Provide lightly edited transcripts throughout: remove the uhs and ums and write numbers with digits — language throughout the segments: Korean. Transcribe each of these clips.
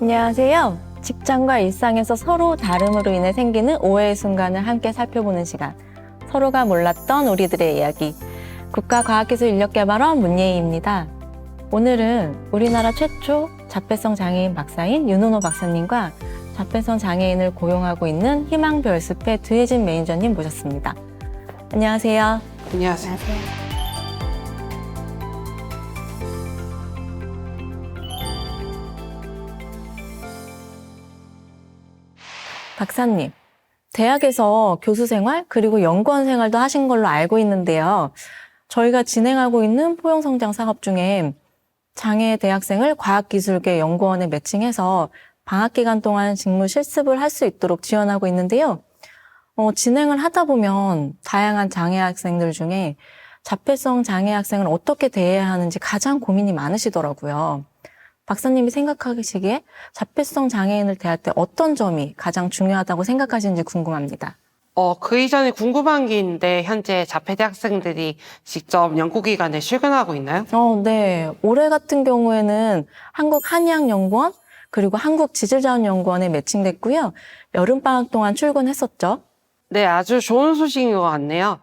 안녕하세요. 직장과 일상에서 서로 다름으로 인해 생기는 오해의 순간을 함께 살펴보는 시간. 서로가 몰랐던 우리들의 이야기. 국가과학기술인력개발원 문예희입니다. 오늘은 우리나라 최초 자폐성 장애인 박사인 윤은호 박사님과 자폐성 장애인을 고용하고 있는 희망별 숲의 두혜진 매니저님 모셨습니다. 안녕하세요. 안녕하세요. 박사님, 대학에서 교수 생활 그리고 연구원 생활도 하신 걸로 알고 있는데요. 저희가 진행하고 있는 포용성장 사업 중에 장애 대학생을 과학기술계 연구원에 매칭해서 방학 기간 동안 직무 실습을 할 수 있도록 지원하고 있는데요. 진행을 하다 보면 다양한 장애 학생들 중에 자폐성 장애 학생을 어떻게 대해야 하는지 가장 고민이 많으시더라고요. 박사님이 생각하시기에 자폐성 장애인을 대할 때 어떤 점이 가장 중요하다고 생각하시는지 궁금합니다. 그 이전에 궁금한 게 있는데 현재 자폐대 학생들이 직접 연구기관에 출근하고 있나요? 네. 올해 같은 경우에는 한국한의학연구원 그리고 한국지질자원연구원에 매칭됐고요. 여름방학 동안 출근했었죠. 네, 아주 좋은 소식인 것 같네요.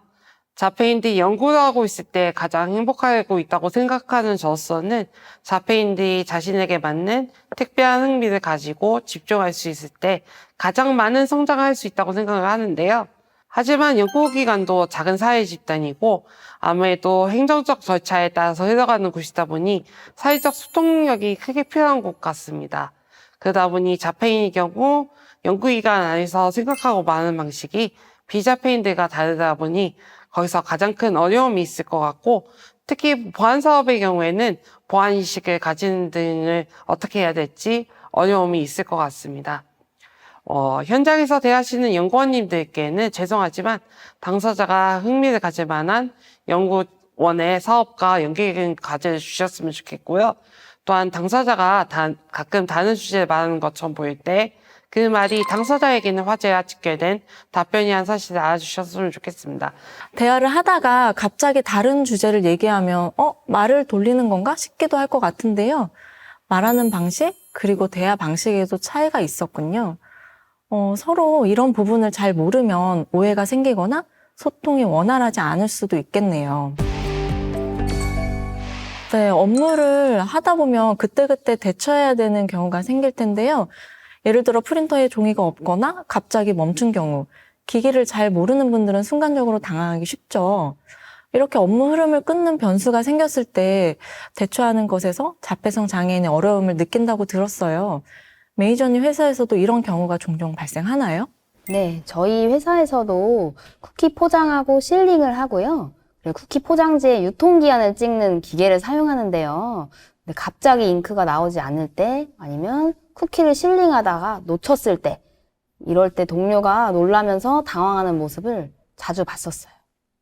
자폐인들이 연구를 하고 있을 때 가장 행복하고 있다고 생각하는 저로서는 자폐인들이 자신에게 맞는 특별한 흥미를 가지고 집중할 수 있을 때 가장 많은 성장을 할 수 있다고 생각을 하는데요. 하지만 연구기관도 작은 사회 집단이고 아무래도 행정적 절차에 따라서 흘러가는 곳이다 보니 사회적 소통 능력이 크게 필요한 곳 같습니다. 그러다 보니 자폐인의 경우 연구기관 안에서 생각하고 말하는 방식이 비자폐인들과 다르다 보니 거기서 가장 큰 어려움이 있을 것 같고, 특히 보안 사업의 경우에는 보안 인식을 가지는 등을 어떻게 해야 될지 어려움이 있을 것 같습니다. 현장에서 대하시는 연구원님들께는 죄송하지만 당사자가 흥미를 가질 만한 연구원의 사업과 연계를 가져주셨으면 좋겠고요. 또한 당사자가 가끔 다른 주제를 말하는 것처럼 보일 때 그 말이 당사자에게는 화제와 직결된 답변이란 사실을 알아주셨으면 좋겠습니다. 대화를 하다가 갑자기 다른 주제를 얘기하면 말을 돌리는 건가 싶기도 할 것 같은데요. 말하는 방식 그리고 대화 방식에도 차이가 있었군요. 서로 이런 부분을 잘 모르면 오해가 생기거나 소통이 원활하지 않을 수도 있겠네요. 네, 업무를 하다 보면 그때그때 대처해야 되는 경우가 생길 텐데요. 예를 들어 프린터에 종이가 없거나 갑자기 멈춘 경우, 기기를 잘 모르는 분들은 순간적으로 당황하기 쉽죠. 이렇게 업무 흐름을 끊는 변수가 생겼을 때 대처하는 것에서 자폐성 장애인의 어려움을 느낀다고 들었어요. 매니저님 회사에서도 이런 경우가 종종 발생하나요? 네, 저희 회사에서도 쿠키 포장하고 실링을 하고요. 그리고 쿠키 포장지에 유통기한을 찍는 기계를 사용하는데요. 근데 갑자기 잉크가 나오지 않을 때 아니면 쿠키를 실링하다가 놓쳤을 때 이럴 때 동료가 놀라면서 당황하는 모습을 자주 봤었어요.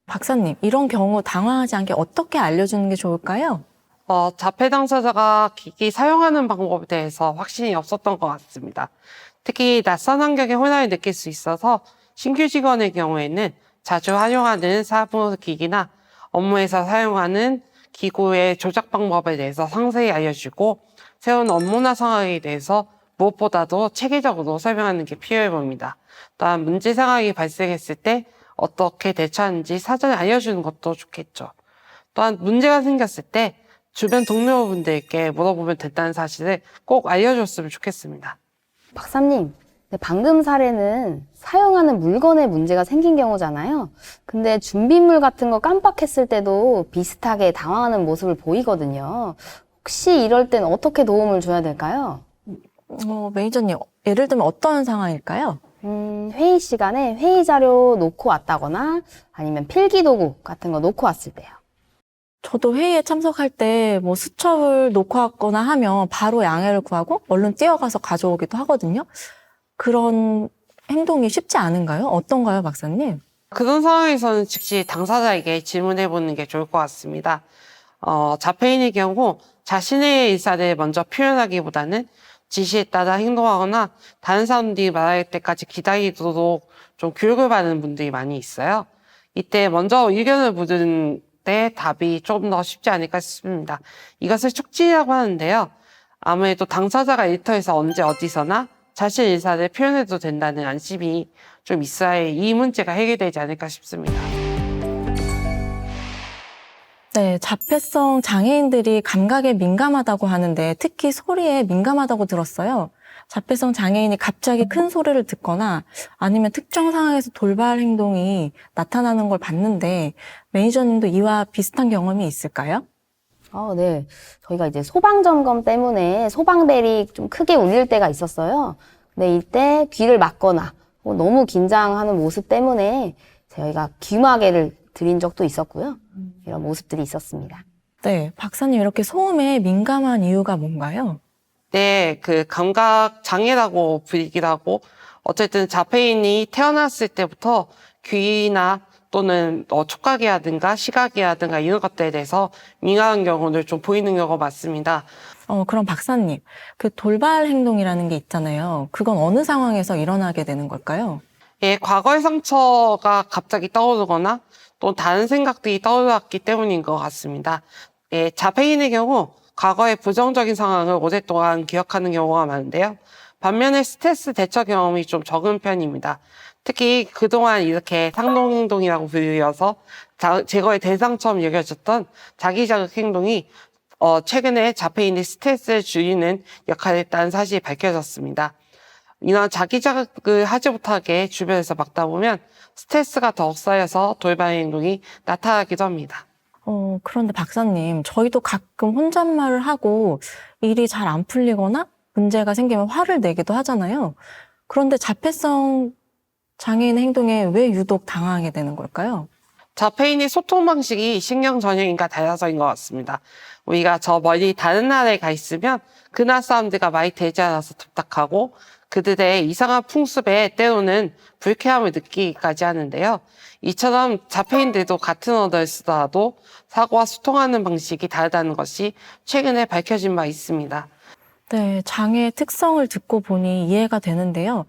박사님, 이런 경우 당황하지 않게 어떻게 알려주는 게 좋을까요? 자폐 당사자가 기기 사용하는 방법에 대해서 확신이 없었던 것 같습니다. 특히 낯선 환경에 혼란을 느낄 수 있어서 신규 직원의 경우에는 자주 활용하는 사무기기나 업무에서 사용하는 기구의 조작 방법에 대해서 상세히 알려주고 새로운 업무나 상황에 대해서 무엇보다도 체계적으로 설명하는 게 필요해 보입니다. 또한 문제 상황이 발생했을 때 어떻게 대처하는지 사전에 알려주는 것도 좋겠죠. 또한 문제가 생겼을 때 주변 동료분들께 물어보면 된다는 사실을 꼭 알려줬으면 좋겠습니다. 박사님, 근데 방금 사례는 사용하는 물건에 문제가 생긴 경우잖아요. 근데 준비물 같은 거 깜빡했을 때도 비슷하게 당황하는 모습을 보이거든요. 혹시 이럴 땐 어떻게 도움을 줘야 될까요? 매니저님, 예를 들면 어떤 상황일까요? 회의 시간에 회의 자료 놓고 왔다거나 아니면 필기도구 같은 거 놓고 왔을 때요. 저도 회의에 참석할 때 수첩을 놓고 왔거나 하면 바로 양해를 구하고 얼른 뛰어가서 가져오기도 하거든요. 그런 행동이 쉽지 않은가요? 어떤가요, 박사님? 그런 상황에서는 즉시 당사자에게 질문해보는 게 좋을 것 같습니다. 자폐인의 경우 자신의 의사를 먼저 표현하기보다는 지시에 따라 행동하거나 다른 사람들이 말할 때까지 기다리도록 좀 교육을 받는 분들이 많이 있어요. 이때 먼저 의견을 묻은 때 답이 조금 더 쉽지 않을까 싶습니다. 이것을 촉진이라고 하는데요. 아무래도 당사자가 일터에서 언제 어디서나 자신 의사를 표현해도 된다는 안심이 좀 있어야 이 문제가 해결되지 않을까 싶습니다. 네, 자폐성 장애인들이 감각에 민감하다고 하는데 특히 소리에 민감하다고 들었어요. 자폐성 장애인이 갑자기 큰 소리를 듣거나 아니면 특정 상황에서 돌발 행동이 나타나는 걸 봤는데 매니저님도 이와 비슷한 경험이 있을까요? 네. 저희가 이제 소방점검 때문에 소방벨이 좀 크게 울릴 때가 있었어요. 근데 이때 귀를 막거나 너무 긴장하는 모습 때문에 저희가 귀마개를 드린 적도 있었고요. 이런 모습들이 있었습니다. 네, 박사님 이렇게 소음에 민감한 이유가 뭔가요? 네, 그 감각 장애라고 불리기도 하고 어쨌든 자폐인이 태어났을 때부터 귀나 또는 촉각이라든가 시각이라든가 이런 것들에 대해서 민감한 경우를 좀 보이는 경우가 많습니다. 그럼 박사님, 그 돌발 행동이라는 게 있잖아요. 그건 어느 상황에서 일어나게 되는 걸까요? 예, 과거의 상처가 갑자기 떠오르거나 또 다른 생각들이 떠올랐기 때문인 것 같습니다. 예, 자폐인의 경우 과거의 부정적인 상황을 오랫동안 기억하는 경우가 많은데요. 반면에 스트레스 대처 경험이 좀 적은 편입니다. 특히 그동안 이렇게 상동행동이라고 불려서 제거의 대상처럼 여겨졌던 자기자극 행동이 최근에 자폐인의 스트레스를 줄이는 역할을 했다는 사실이 밝혀졌습니다. 이런 자기자극을 하지 못하게 주변에서 막다 보면 스트레스가 더욱 쌓여서 돌발 행동이 나타나기도 합니다. 그런데 박사님, 저희도 가끔 혼잣말을 하고 일이 잘 안 풀리거나 문제가 생기면 화를 내기도 하잖아요. 그런데 자폐성 장애인 행동에 왜 유독 당하게 되는 걸까요? 자폐인의 소통 방식이 신경 전형인과 달라서인 것 같습니다. 우리가 저 멀리 다른 나라에 가 있으면 그 나라 사람들과 많이 되지 않아서 답답하고 그들의 이상한 풍습에 때로는 불쾌함을 느끼기까지 하는데요. 이처럼 자폐인들도 같은 언어를 쓰더라도 사고와 소통하는 방식이 다르다는 것이 최근에 밝혀진 바 있습니다. 네, 장애의 특성을 듣고 보니 이해가 되는데요.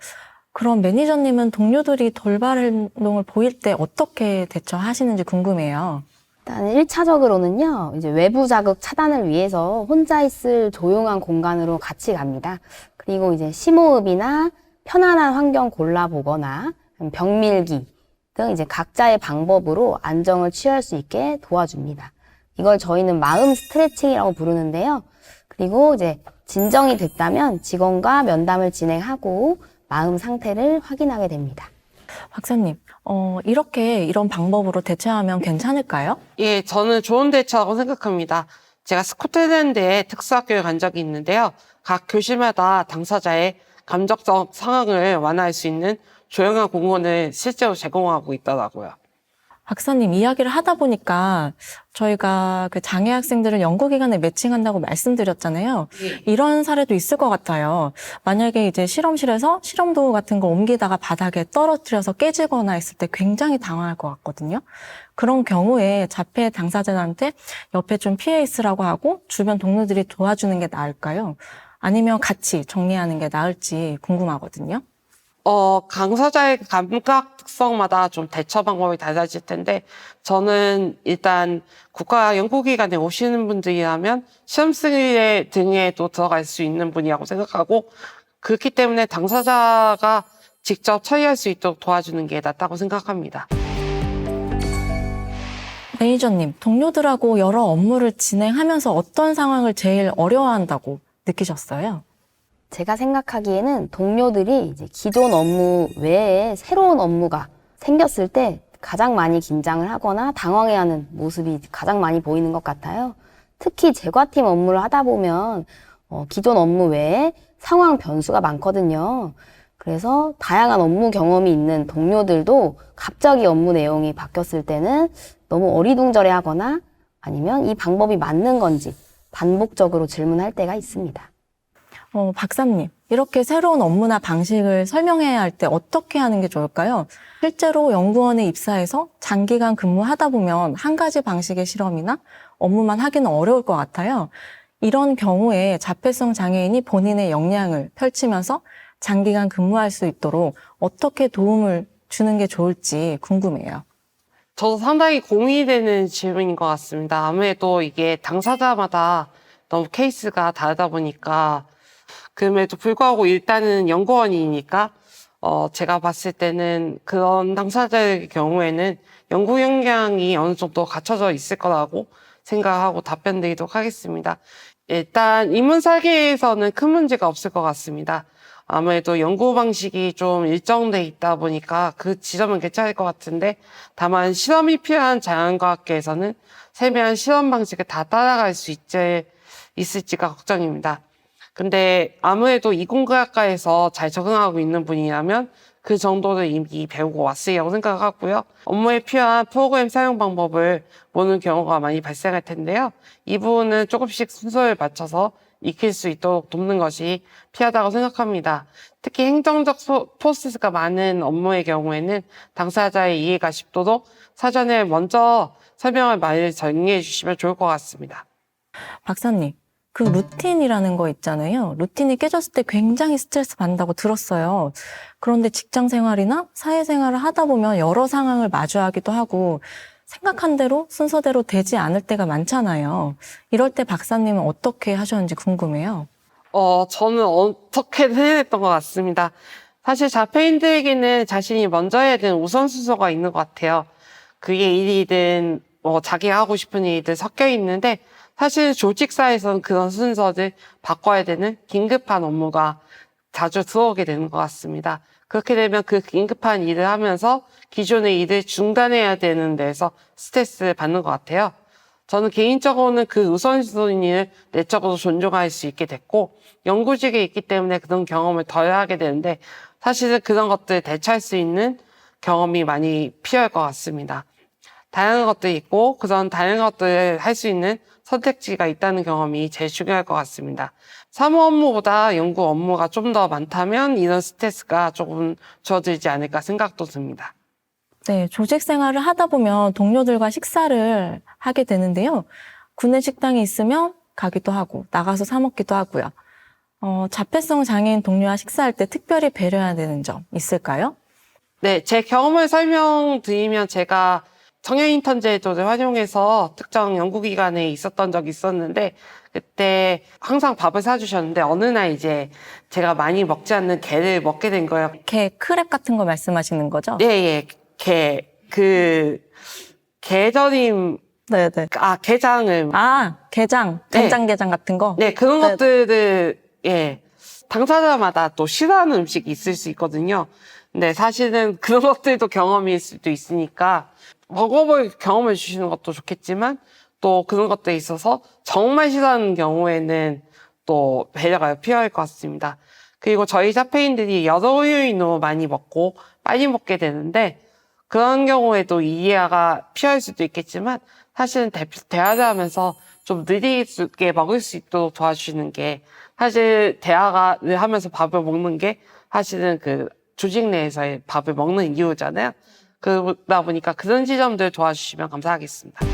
그럼 매니저님은 동료들이 돌발 행동을 보일 때 어떻게 대처하시는지 궁금해요. 일단 1차적으로는요, 이제 외부 자극 차단을 위해서 혼자 있을 조용한 공간으로 같이 갑니다. 그리고 이제 심호흡이나 편안한 환경 골라보거나 벽밀기 등 이제 각자의 방법으로 안정을 취할 수 있게 도와줍니다. 이걸 저희는 마음 스트레칭이라고 부르는데요. 그리고 이제 진정이 됐다면 직원과 면담을 진행하고 마음 상태를 확인하게 됩니다. 박사님, 이런 방법으로 대처하면 괜찮을까요? 예, 저는 좋은 대처라고 생각합니다. 제가 스코틀랜드에 특수학교에 간 적이 있는데요. 각 교실마다 당사자의 감정적 상황을 완화할 수 있는 조용한 공간을 실제로 제공하고 있더라고요. 박사님 이야기를 하다 보니까 저희가 그 장애 학생들을 연구기관에 매칭한다고 말씀드렸잖아요. 이런 사례도 있을 것 같아요. 만약에 이제 실험실에서 실험도구 같은 걸 옮기다가 바닥에 떨어뜨려서 깨지거나 했을 때 굉장히 당황할 것 같거든요. 그런 경우에 자폐 당사자들한테 옆에 좀 피해 있으라고 하고 주변 동료들이 도와주는 게 나을까요? 아니면 같이 정리하는 게 나을지 궁금하거든요. 강사자의 감각 특성마다 좀 대처 방법이 달라질 텐데, 저는 일단 국가 연구기관에 오시는 분들이라면 시험실 등에도 들어갈 수 있는 분이라고 생각하고, 그렇기 때문에 당사자가 직접 처리할 수 있도록 도와주는 게 낫다고 생각합니다. 매니저님, 동료들하고 여러 업무를 진행하면서 어떤 상황을 제일 어려워한다고 느끼셨어요? 제가 생각하기에는 동료들이 이제 기존 업무 외에 새로운 업무가 생겼을 때 가장 많이 긴장을 하거나 당황해하는 모습이 가장 많이 보이는 것 같아요. 특히 제과팀 업무를 하다 보면 기존 업무 외에 상황 변수가 많거든요. 그래서 다양한 업무 경험이 있는 동료들도 갑자기 업무 내용이 바뀌었을 때는 너무 어리둥절해하거나 아니면 이 방법이 맞는 건지 반복적으로 질문할 때가 있습니다. 박사님, 이렇게 새로운 업무나 방식을 설명해야 할 때 어떻게 하는 게 좋을까요? 실제로 연구원에 입사해서 장기간 근무하다 보면 한 가지 방식의 실험이나 업무만 하기는 어려울 것 같아요. 이런 경우에 자폐성 장애인이 본인의 역량을 펼치면서 장기간 근무할 수 있도록 어떻게 도움을 주는 게 좋을지 궁금해요. 저도 상당히 고민이 되는 질문인 것 같습니다. 아무래도 이게 당사자마다 너무 케이스가 다르다 보니까 그럼에도 불구하고 일단은 연구원이니까 제가 봤을 때는 그런 당사자의 경우에는 연구 역량이 어느 정도 갖춰져 있을 거라고 생각하고 답변드리도록 하겠습니다. 일단 인문 설계에서는 큰 문제가 없을 것 같습니다. 아무래도 연구 방식이 좀 일정돼 있다 보니까 그 지점은 괜찮을 것 같은데 다만 실험이 필요한 자연과학계에서는 세밀한 실험 방식을 다 따라갈 수 있을지가 걱정입니다. 근데 아무래도 이공계학과에서 잘 적응하고 있는 분이라면 그 정도를 이미 배우고 왔으리라고 생각하고요. 업무에 필요한 프로그램 사용 방법을 모르는 경우가 많이 발생할 텐데요. 이 부분은 조금씩 순서를 맞춰서 익힐 수 있도록 돕는 것이 필요하다고 생각합니다. 특히 행정적 프로세스가 많은 업무의 경우에는 당사자의 이해가 쉽도록 사전에 먼저 설명을 많이 정리해 주시면 좋을 것 같습니다. 박사님, 그 루틴이라는 거 있잖아요. 루틴이 깨졌을 때 굉장히 스트레스 받는다고 들었어요. 그런데 직장 생활이나 사회 생활을 하다 보면 여러 상황을 마주하기도 하고 생각한 대로 순서대로 되지 않을 때가 많잖아요. 이럴 때 박사님은 어떻게 하셨는지 궁금해요. 저는 어떻게 해냈던 것 같습니다. 사실 자폐인들에게는 자신이 먼저 해야 되는 우선순서가 있는 것 같아요. 그게 일이든 자기가 하고 싶은 일이든 섞여 있는데 사실 조직사에서는 그런 순서를 바꿔야 되는 긴급한 업무가 자주 들어오게 되는 것 같습니다. 그렇게 되면 그 긴급한 일을 하면서 기존의 일을 중단해야 되는 데서 스트레스를 받는 것 같아요. 저는 개인적으로는 그 우선순위를 내적으로 존중할 수 있게 됐고 연구직에 있기 때문에 그런 경험을 덜 하게 되는데 사실은 그런 것들을 대처할 수 있는 경험이 많이 필요할 것 같습니다. 다양한 것들이 있고 그런 다양한 것들을 할 수 있는 선택지가 있다는 경험이 제일 중요할 것 같습니다. 사무 업무보다 연구 업무가 좀 더 많다면 이런 스트레스가 조금 줄어들지 않을까 생각도 듭니다. 네, 조직 생활을 하다 보면 동료들과 식사를 하게 되는데요. 구내 식당이 있으면 가기도 하고 나가서 사 먹기도 하고요. 자폐성 장애인 동료와 식사할 때 특별히 배려해야 되는 점 있을까요? 네, 제 경험을 설명드리면 제가 청년 인턴 제도를 활용해서 특정 연구기관에 있었던 적이 있었는데 그때 항상 밥을 사주셨는데 어느 날 이제 제가 많이 먹지 않는 게를 먹게 된 거예요. 게 크랩 같은 거 말씀하시는 거죠? 예, 게절임, 네네. 게장을. 게장, 네. 간장게장 같은 거? 네, 그런 네. 것들을, 당사자마다 또 싫어하는 음식이 있을 수 있거든요. 근데 사실은 그런 것들도 경험일 수도 있으니까 먹어볼 경험을 주시는 것도 좋겠지만 또 그런 것들에 있어서 정말 싫어하는 경우에는 또 배려가 필요할 것 같습니다. 그리고 저희 자폐인들이 여러 요인으로 많이 먹고 빨리 먹게 되는데 그런 경우에도 이해가 필요할 수도 있겠지만 사실은 대화를 하면서 좀 느리게 먹을 수 있도록 도와주시는 게 사실 대화를 하면서 밥을 먹는 게 사실은 그 조직 내에서의 밥을 먹는 이유잖아요. 그러다 보니까 그런 지점들 도와주시면 감사하겠습니다.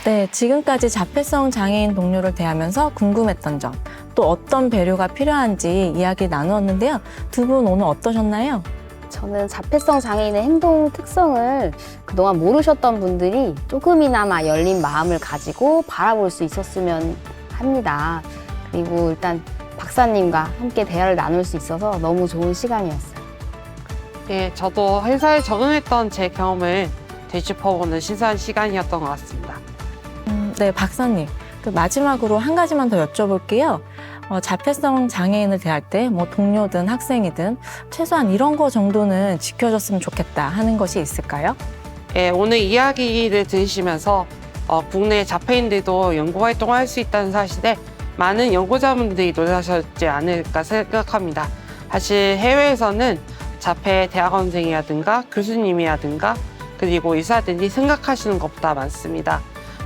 네, 지금까지 자폐성 장애인 동료를 대하면서 궁금했던 점, 또 어떤 배려가 필요한지 이야기 나누었는데요. 두 분 오늘 어떠셨나요? 저는 자폐성 장애인의 행동 특성을 그동안 모르셨던 분들이 조금이나마 열린 마음을 가지고 바라볼 수 있었으면 합니다. 그리고 일단 박사님과 함께 대화를 나눌 수 있어서 너무 좋은 시간이었어요. 예, 저도 회사에 적응했던 제 경험을 되짚어보는 신선한 시간이었던 것 같습니다. 네, 박사님. 마지막으로 한 가지만 더 여쭤볼게요. 자폐성 장애인을 대할 때 동료든 학생이든 최소한 이런 거 정도는 지켜줬으면 좋겠다 하는 것이 있을까요? 예, 오늘 이야기를 들으시면서 국내 자폐인들도 연구 활동을 할 수 있다는 사실에 많은 연구자분들이 놀라셨지 않을까 생각합니다. 사실 해외에서는 자폐 대학원생이라든가 교수님이라든가 그리고 의사들이 생각하시는 것보다 많습니다.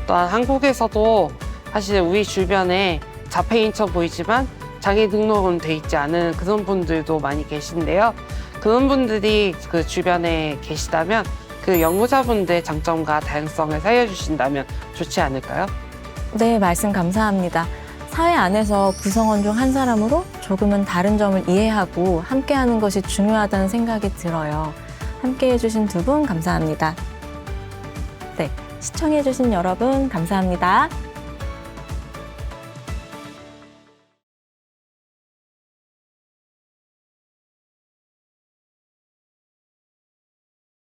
또한 한국에서도 사실 우리 주변에 자폐인처럼 보이지만 장애 등록은 돼 있지 않은 그런 분들도 많이 계신데요. 그런 분들이 그 주변에 계시다면 그 연구자분들의 장점과 다양성을 살려주신다면 좋지 않을까요? 네, 말씀 감사합니다. 사회 안에서 구성원 중 한 사람으로 조금은 다른 점을 이해하고 함께하는 것이 중요하다는 생각이 들어요. 함께해주신 두 분 감사합니다. 네, 시청해주신 여러분 감사합니다.